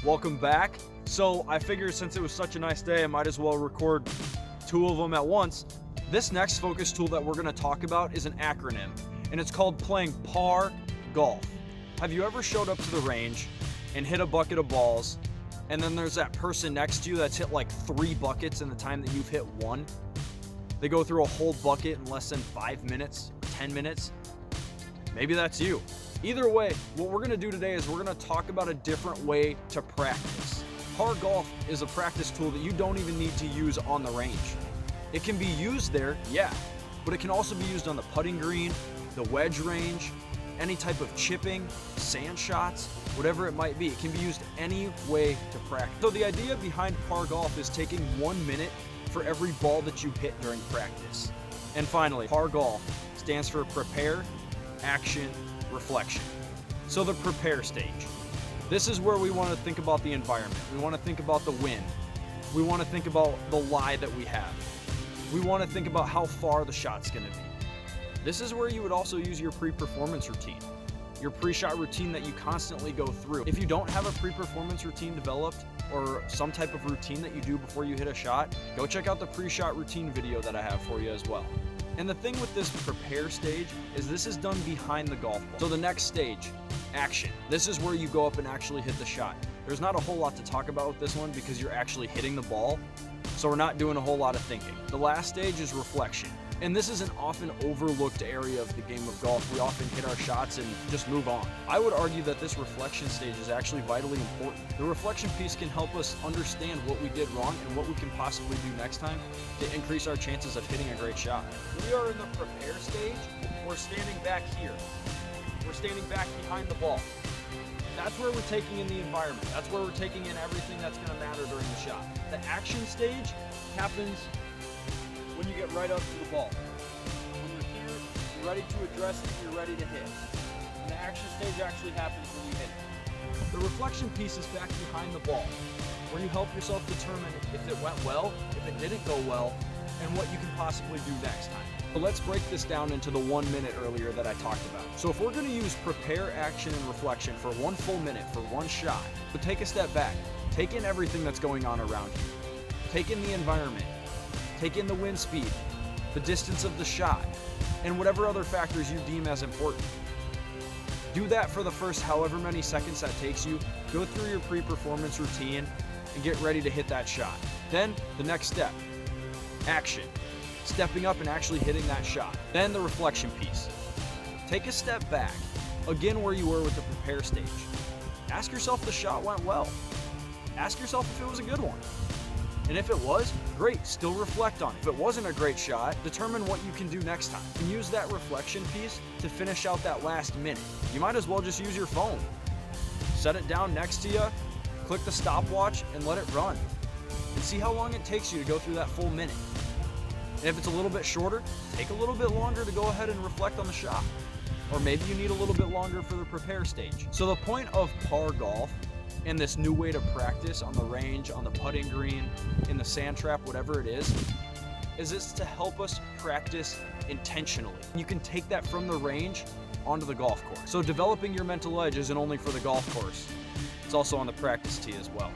Welcome back. So I figured since it was such a nice day, I might as well record two of them at once. This next focus tool that we're gonna talk about is an acronym, and it's called playing par golf. Have you ever showed up to the range and hit a bucket of balls, and then there's that person next to you that's hit like 3 buckets in the time that you've hit 1? They go through a whole bucket in less than 5 minutes, 10 minutes. Maybe that's you. Either way, what we're gonna do today is we're gonna talk about a different way to practice. Par golf is a practice tool that you don't even need to use on the range. It can be used there, yeah, but it can also be used on the putting green, the wedge range, any type of chipping, sand shots, whatever it might be. It can be used any way to practice. So the idea behind par golf is taking 1 minute for every ball that you hit during practice. And finally, par golf stands for prepare, action, reflection. So the prepare stage. This is where we want to think about the environment. We want to think about the wind. We want to think about the lie that we have. We want to think about how far the shot's going to be. This is where you would also use your pre-performance routine, your pre-shot routine that you constantly go through. If you don't have a pre-performance routine developed or some type of routine that you do before you hit a shot, go check out the pre-shot routine video that I have for you as well. And the thing with this prepare stage is this is done behind the golf ball. So the next stage, action. This is where you go up and actually hit the shot. There's not a whole lot to talk about with this one because you're actually hitting the ball, so we're not doing a whole lot of thinking. The last stage is reflection. And this is an often overlooked area of the game of golf. We often hit our shots and just move on. I would argue that this reflection stage is actually vitally important. The reflection piece can help us understand what we did wrong and what we can possibly do next time to increase our chances of hitting a great shot. We are in the prepare stage. We're standing back here. We're standing back behind the ball. That's where we're taking in the environment. That's where we're taking in everything that's going to matter during the shot. The action stage happens when you get right up to the ball. When you're here, you're ready to address it, you're ready to hit. And the action stage actually happens when you hit it. The reflection piece is back behind the ball, where you help yourself determine if it went well, if it didn't go well, and what you can possibly do next time. So let's break this down into the 1 minute earlier that I talked about. So if we're going to use prepare, action, and reflection for 1 full minute for 1 shot, so take a step back, take in everything that's going on around you, take in the environment, take in the wind speed, the distance of the shot, and whatever other factors you deem as important. Do that for the first however many seconds that takes you. Go through your pre-performance routine and get ready to hit that shot. Then the next step, action. Stepping up and actually hitting that shot. Then the reflection piece. Take a step back, again where you were with the prepare stage. Ask yourself if the shot went well. Ask yourself if it was a good one. And if it was, great, still reflect on it. If it wasn't a great shot, determine what you can do next time. And use that reflection piece to finish out that last minute. You might as well just use your phone. Set it down next to you, click the stopwatch, and let it run. And see how long it takes you to go through that full minute. And if it's a little bit shorter, take a little bit longer to go ahead and reflect on the shot. Or maybe you need a little bit longer for the prepare stage. So the point of par golf and this new way to practice on the range, on the putting green, in the sand trap, whatever it is it's to help us practice intentionally. You can take that from the range onto the golf course. So developing your mental edge isn't only for the golf course, it's also on the practice tee as well.